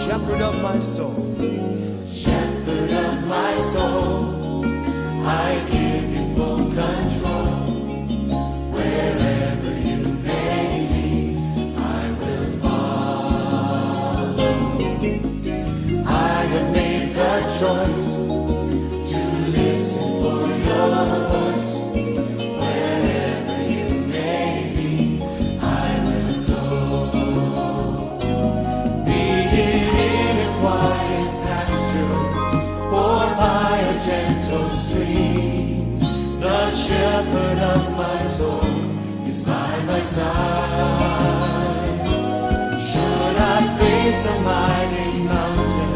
Shepherd of my soul, Shepherd of my soul, I give you full control. Wherever you may lead, I will follow. I have made the choice to listen for your voice. Wherever you may lead, I will go. Be it in a quiet pasture or by a gentle stream, the shepherd of my soul is by my side. Should I face a mighty mountain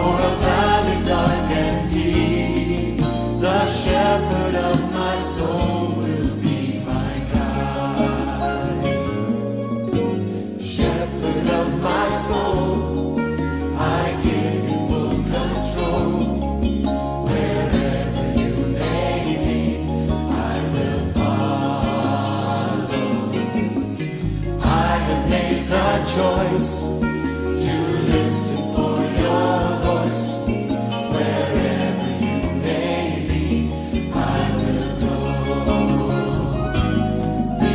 or a valley dark and deep, the shepherd of my soul will be my guide. Shepherd of my soul, I give you full control. Wherever you may lead, I will follow. I have made the choice to listen for your voice. Wherever you may lead, I will go. Be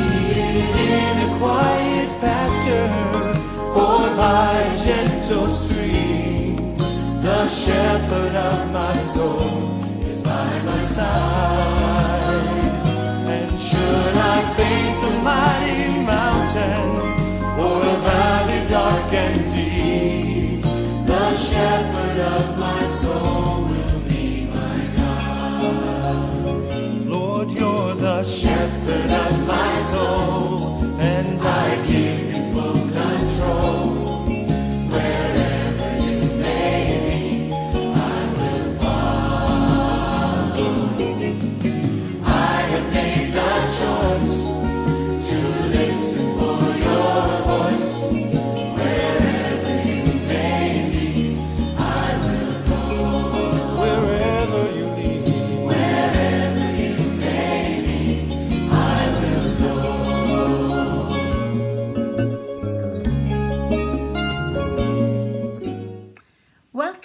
it in a quiet pasture or by a gentle stream, the shepherd of my soul is by my side. And should I face a mighty mountain or a valley dark and deep,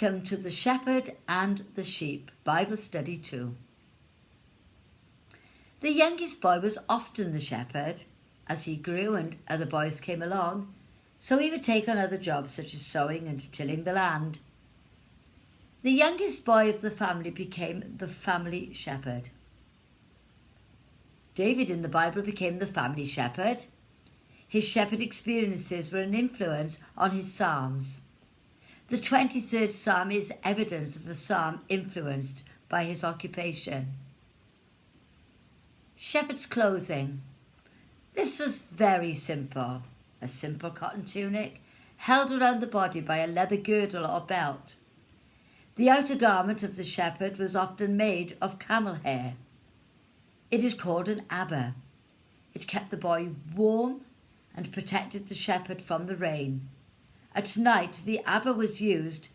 Welcome to the Shepherd and the Sheep Bible Study 2. The youngest boy was often the shepherd. As he grew and other boys came along, so he would take on other jobs such as sowing and tilling the land. The youngest boy of the family became the family shepherd. David in the Bible became the family shepherd. His shepherd experiences were an influence on his psalms. The 23rd Psalm is evidence of a psalm influenced by his occupation. Shepherd's clothing. This was very simple. A simple cotton tunic held around the body by a leather girdle or belt. The outer garment of the shepherd was often made of camel hair. It is called an abba. It kept the boy warm and protected the shepherd from the rain. At night, the abba was used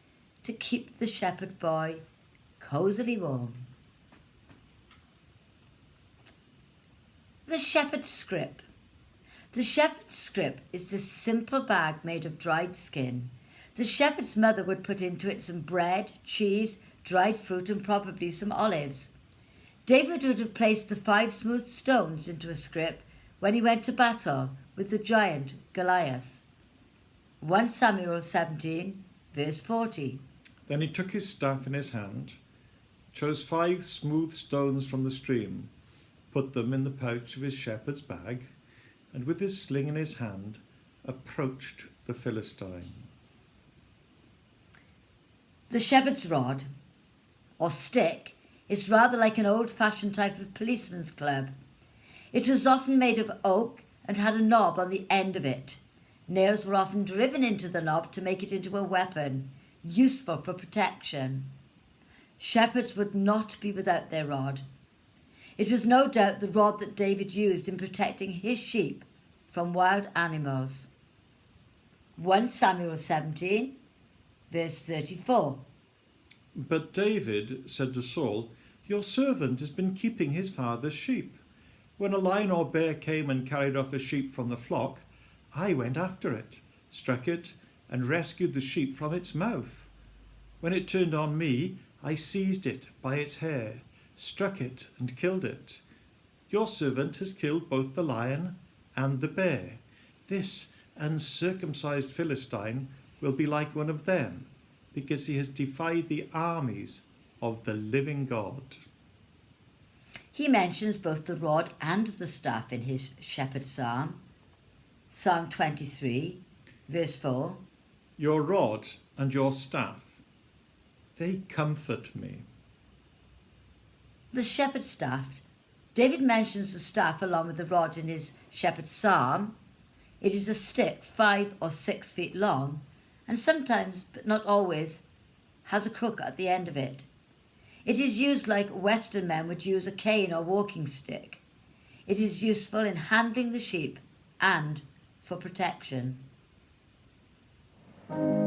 to keep the shepherd boy cosily warm. The shepherd's scrip. The shepherd's scrip is this simple bag made of dried skin. The shepherd's mother would put into it some bread, cheese, dried fruit, and probably some olives. David would have placed the 5 smooth stones into a scrip when he went to battle with the giant Goliath. 1 Samuel 17, verse 40. Then he took his staff in his hand, chose 5 smooth stones from the stream, put them in the pouch of his shepherd's bag, and with his sling in his hand, approached the Philistine. The shepherd's rod, or stick, is rather like an old-fashioned type of policeman's club. It was often made of oak and had a knob on the end of it. Nails were often driven into the knob to make it into a weapon, useful for protection. Shepherds would not be without their rod. It was no doubt the rod that David used in protecting his sheep from wild animals. 1 Samuel 17, verse 34. But David said to Saul, "Your servant has been keeping his father's sheep. When a lion or bear came and carried off a sheep from the flock, I went after it, struck it, and rescued the sheep from its mouth. When it turned on me, I seized it by its hair, struck it, and killed it. Your servant has killed both the lion and the bear. This uncircumcised Philistine will be like one of them, because he has defied the armies of the living God." He mentions both the rod and the staff in his shepherd's psalm. Psalm 23, verse 4. Your rod and your staff, they comfort me. The shepherd's staff. David mentions the staff along with the rod in his shepherd's psalm. It is a stick 5 or 6 feet long and sometimes, but not always, has a crook at the end of it. It is used like Western men would use a cane or walking stick. It is useful in handling the sheep and for protection. Oh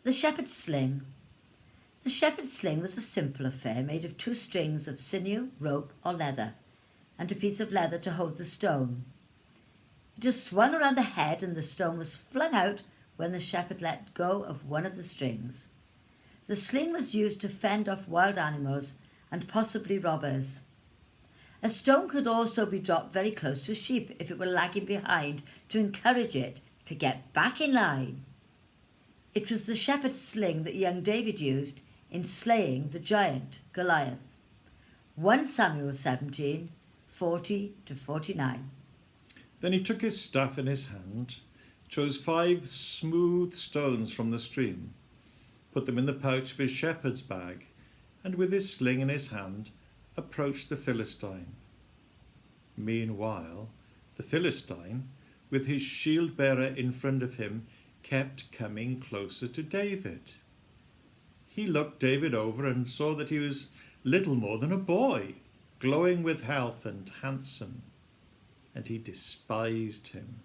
The shepherd's sling. The shepherd's sling was a simple affair made of 2 strings of sinew, rope or leather, and a piece of leather to hold the stone. It was swung around the head and the stone was flung out when the shepherd let go of one of the strings. The sling was used to fend off wild animals and possibly robbers. A stone could also be dropped very close to a sheep if it were lagging behind to encourage it to get back in line. It was the shepherd's sling that young David used in slaying the giant Goliath. 1 Samuel 17, 40-49. Then he took his staff in his hand, chose 5 smooth stones from the stream, put them in the pouch of his shepherd's bag, and with his sling in his hand, approached the Philistine. Meanwhile, the Philistine, with his shield-bearer in front of him, kept coming closer to David. He looked David over and saw that he was little more than a boy, glowing with health and handsome, and he despised him.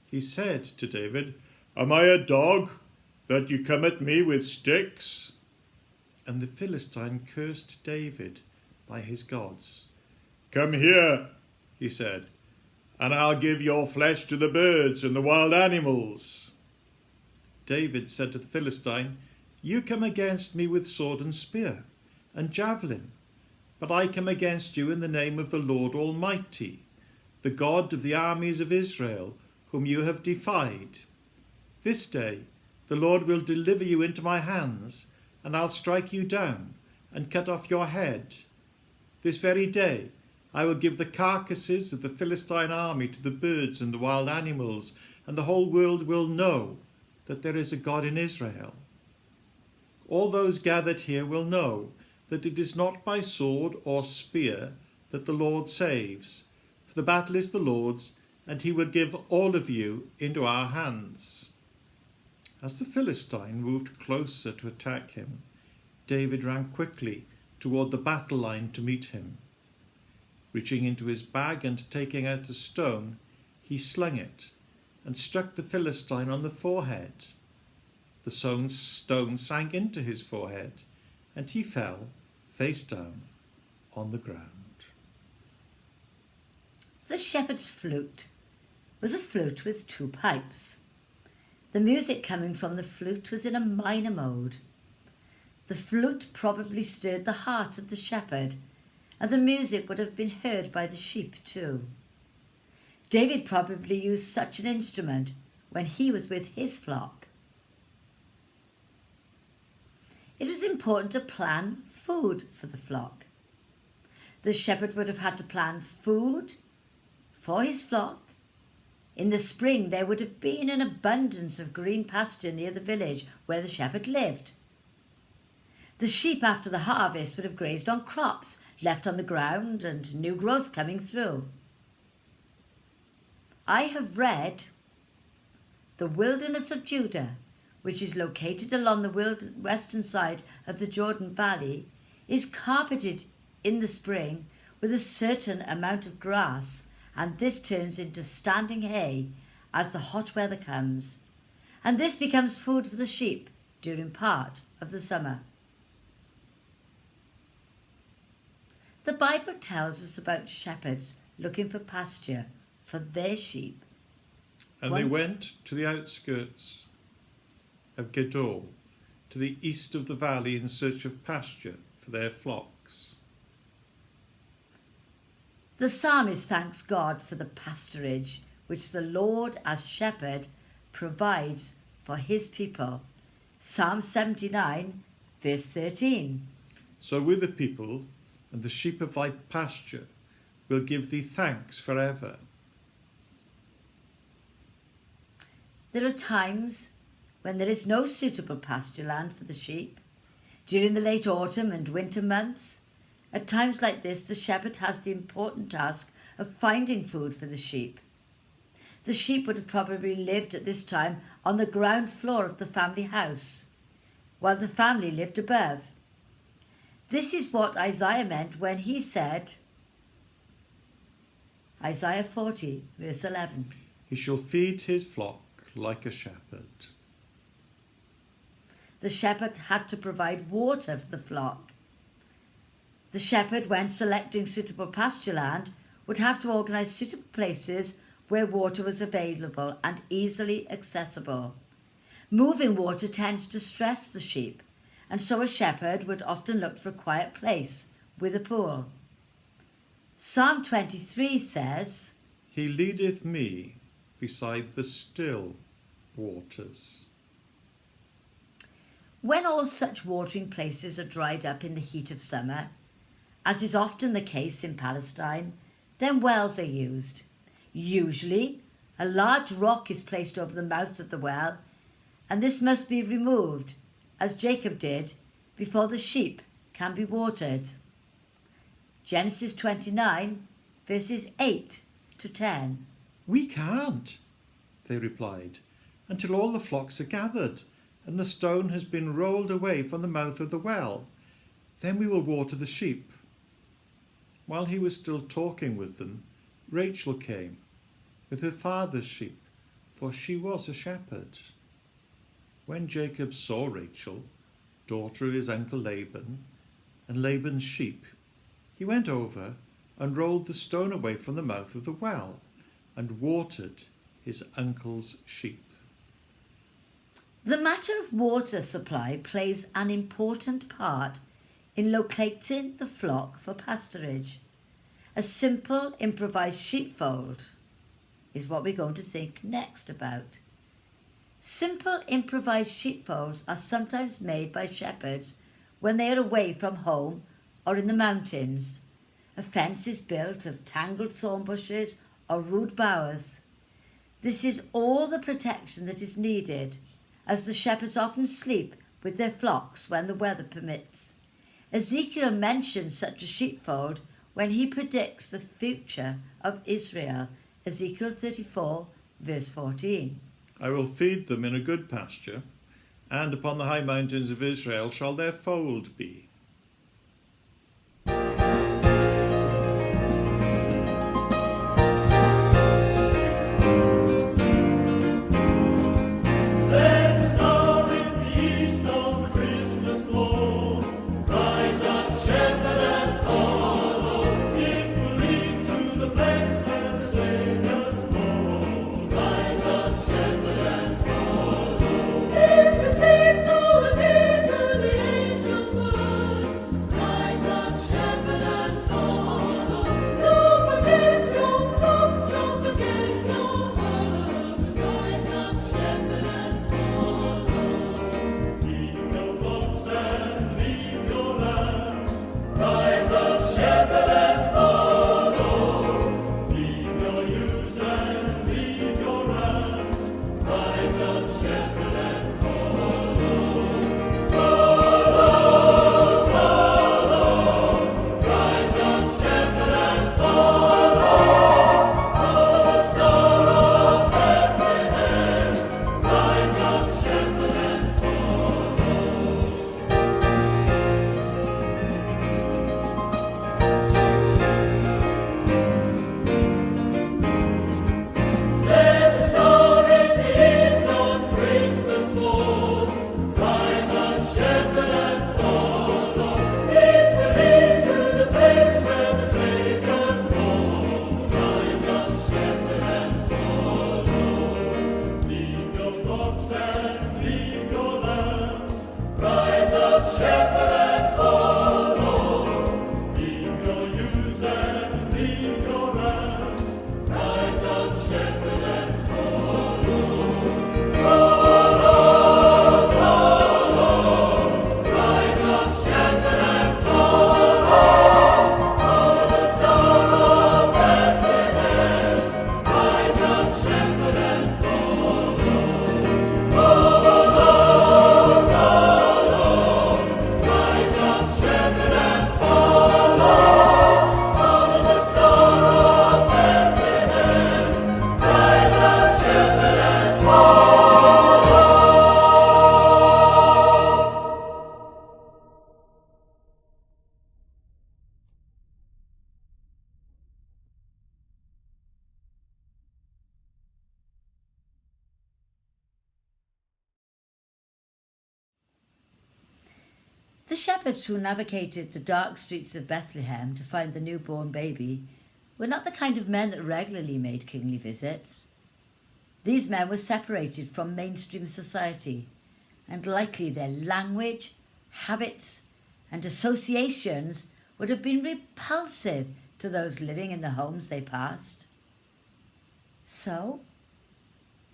He said to David, "Am I a dog, that you come at me with sticks?" And the Philistine cursed David by his gods. "Come here," he said, "and I'll give your flesh to the birds and the wild animals." David said to the Philistine, "You come against me with sword and spear and javelin, but I come against you in the name of the Lord Almighty, the God of the armies of Israel, whom you have defied. This day the Lord will deliver you into my hands, and I'll strike you down and cut off your head. This very day I will give the carcasses of the Philistine army to the birds and the wild animals, and the whole world will know that there is a God in Israel. All those gathered here will know that it is not by sword or spear that the Lord saves, for the battle is the Lord's, and he will give all of you into our hands." As the Philistine moved closer to attack him, David ran quickly toward the battle line to meet him. Reaching into his bag and taking out a stone, he slung it and struck the Philistine on the forehead. The stone sank into his forehead, and he fell face down on the ground. The shepherd's flute was a flute with 2 pipes. The music coming from the flute was in a minor mode. The flute probably stirred the heart of the shepherd, and the music would have been heard by the sheep too. David probably used such an instrument when he was with his flock. It was important to plan food for the flock. The shepherd would have had to plan food for his flock. In the spring there would have been an abundance of green pasture near the village where the shepherd lived. The sheep after the harvest would have grazed on crops left on the ground and new growth coming through. I have read the wilderness of Judah, which is located along the western side of the Jordan Valley, is carpeted in the spring with a certain amount of grass, and this turns into standing hay as the hot weather comes, and this becomes food for the sheep during part of the summer. The Bible tells us about shepherds looking for pasture for their sheep. And they went to the outskirts of Gedor, to the east of the valley, in search of pasture for their flocks. The psalmist thanks God for the pasturage which the Lord as shepherd provides for his people. Psalm 79, verse 13. So with the people and the sheep of thy pasture will give thee thanks forever. There are times when there is no suitable pasture land for the sheep. During the late autumn and winter months, at times like this, the shepherd has the important task of finding food for the sheep. The sheep would have probably lived at this time on the ground floor of the family house, while the family lived above. This is what Isaiah meant when he said, Isaiah 40, verse 11, He shall feed his flock like a shepherd. the shepherd had to provide water for the flock. The shepherd, when selecting suitable pasture land, would have to organise suitable places where water was available and easily accessible. Moving water tends to stress the sheep, and so a shepherd would often look for a quiet place with a pool. Psalm 23 says, He leadeth me beside the still waters. When all such watering places are dried up in the heat of summer, as is often the case in Palestine, then wells are used. Usually, a large rock is placed over the mouth of the well, and this must be removed, as Jacob did, before the sheep can be watered. Genesis 29, verses 8 to 10. We can't, they replied, until all the flocks are gathered and the stone has been rolled away from the mouth of the well. Then we will water the sheep. While he was still talking with them, Rachel came with her father's sheep, for she was a shepherd. When Jacob saw Rachel, daughter of his uncle Laban, and Laban's sheep, he went over and rolled the stone away from the mouth of the well and watered his uncle's sheep. The matter of water supply plays an important part in locating the flock for pasturage. A simple improvised sheepfold is what we're going to think next about. Simple improvised sheepfolds are sometimes made by shepherds when they are away from home or in the mountains. A fence is built of tangled thorn bushes or rude boughs. This is all the protection that is needed, as the shepherds often sleep with their flocks when the weather permits. Ezekiel mentions such a sheepfold when he predicts the future of Israel. Ezekiel 34, verse 14. I will feed them in a good pasture, and upon the high mountains of Israel shall their fold be. The shepherds who navigated the dark streets of Bethlehem to find the newborn baby were not the kind of men that regularly made kingly visits. These men were separated from mainstream society, and likely their language, habits, and associations would have been repulsive to those living in the homes they passed. So,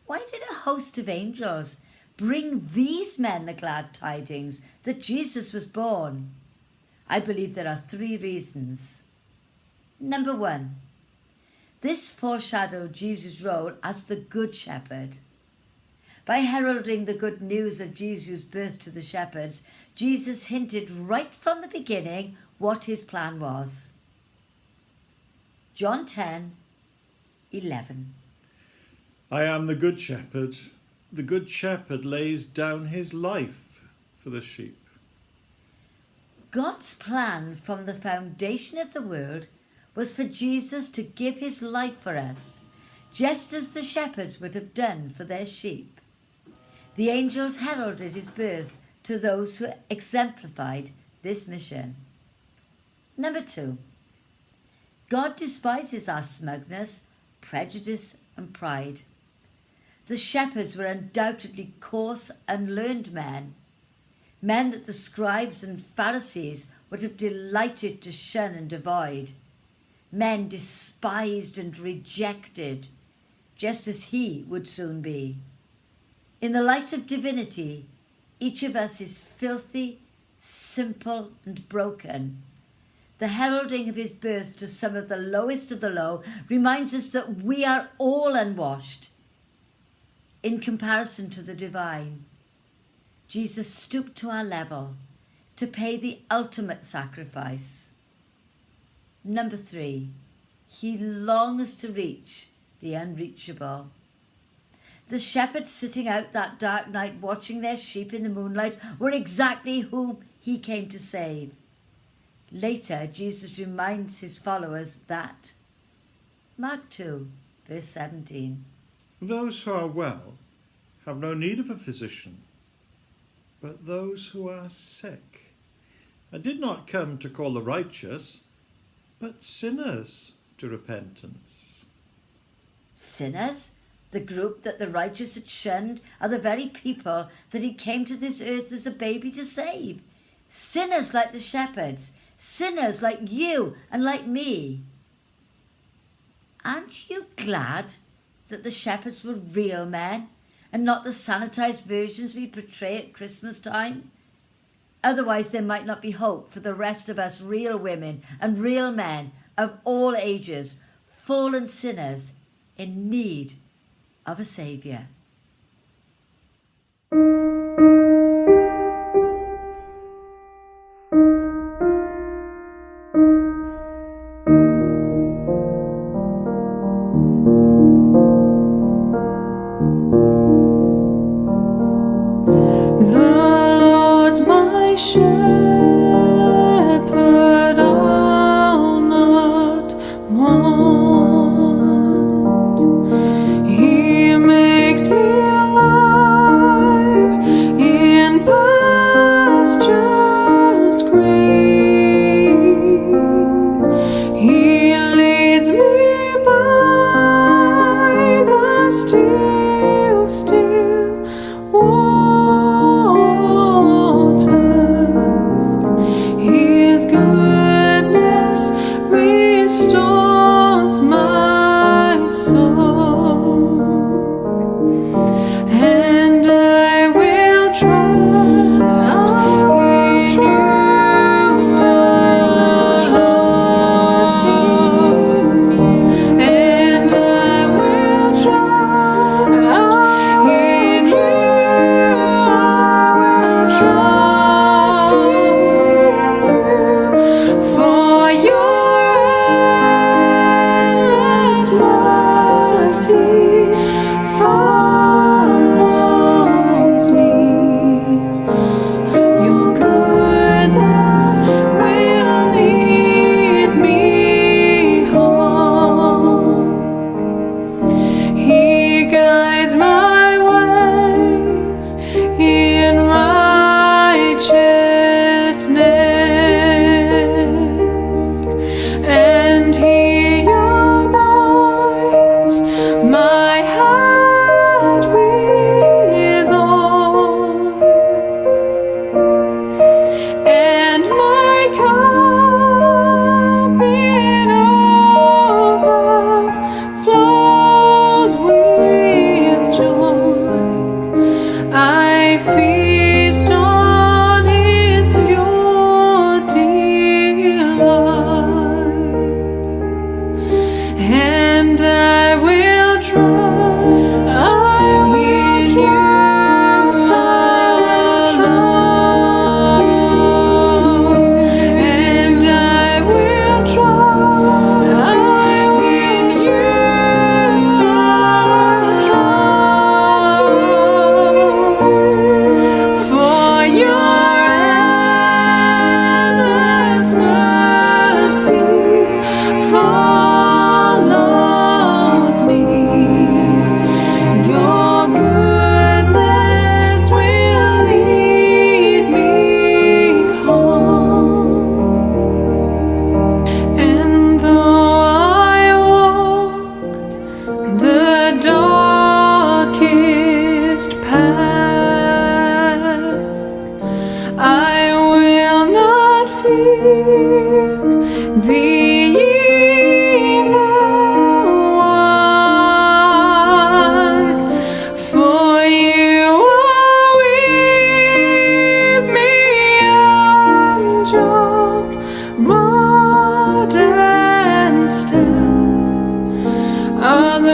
why did a host of angels bring these men the glad tidings that Jesus was born? I believe there are 3 reasons. Number 1, this foreshadowed Jesus' role as the Good Shepherd. By heralding the good news of Jesus' birth to the shepherds, Jesus hinted right from the beginning what his plan was. John 10:11. I am the good shepherd. The good shepherd lays down his life for the sheep. God's plan from the foundation of the world was for Jesus to give his life for us, just as the shepherds would have done for their sheep. The angels heralded his birth to those who exemplified this mission. Number 2, God despises our smugness, prejudice, and pride. The shepherds were undoubtedly coarse, unlearned men that the scribes and Pharisees would have delighted to shun and avoid, men despised and rejected, just as he would soon be. In the light of divinity, each of us is filthy, simple, and broken. The heralding of his birth to some of the lowest of the low reminds us that we are all unwashed in comparison to the divine. Jesus stooped to our level to pay the ultimate sacrifice. Number 3, he longs to reach the unreachable. The shepherds sitting out that dark night watching their sheep in the moonlight were exactly whom he came to save. Later, Jesus reminds his followers that. Mark 2:17. Those who are well have no need of a physician, but those who are sick. I did not come to call the righteous, but sinners to repentance. Sinners? The group that the righteous had shunned are the very people that he came to this earth as a baby to save. Sinners like the shepherds, sinners like you and like me. Aren't you glad that the shepherds were real men and not the sanitized versions we portray at Christmas time? Otherwise there might not be hope for the rest of us real women and real men of all ages, fallen sinners in need of a saviour. The Lord's my shepherd, I'll not want. He makes me alive in pastures green. He leads me by the still waters.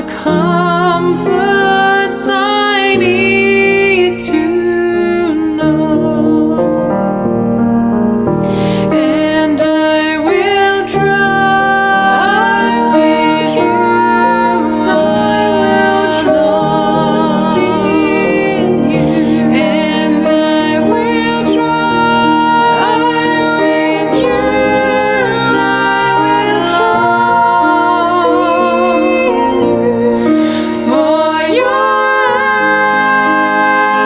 the comforts I need to know, and I will trust in you. I will trust in you, and I will trust in you. I will trust in you, for your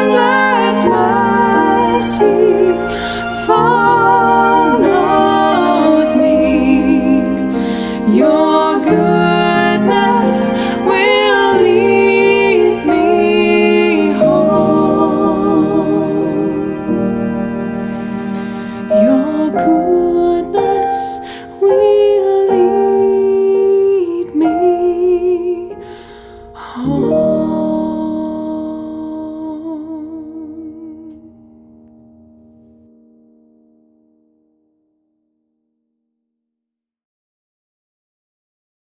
endless mercy.